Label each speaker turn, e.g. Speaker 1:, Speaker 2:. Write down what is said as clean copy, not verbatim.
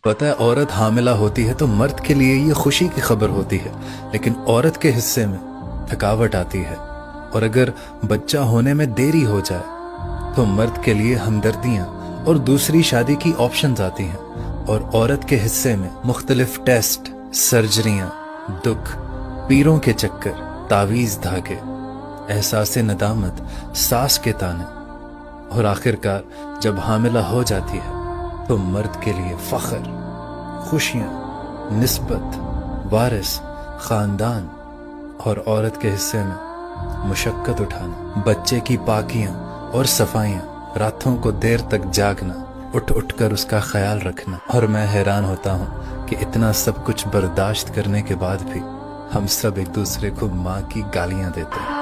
Speaker 1: पता है, औरत हामिला होती है तो मर्द के लिए ये खुशी की खबर होती है, लेकिन औरत के हिस्से में थकावट आती है। और अगर बच्चा होने में देरी हो जाए तो मर्द के लिए हमदर्दियां और दूसरी शादी की ऑप्शंस आती हैं, और औरत के हिस्से में मुख्तलिफ टेस्ट, सर्जरियां, दुख, पीरों के चक्कर, तावीज धागे, एहसास नदामत, सास के ताने, और आखिरकार जब हामिला हो जाती है तो मर्द के लिए फख्र, खुशियां, निस्बत, वारिस, खानदान, और औरत के हिस्से में मुशक्कत उठाना, बच्चे की पाकियां और सफाइयां, रातों को देर तक जागना, उठ उठ कर उसका ख्याल रखना। और मैं हैरान होता हूँ कि इतना सब कुछ बर्दाश्त करने के बाद भी हम सब एक दूसरे को माँ की गालियां देते हैं।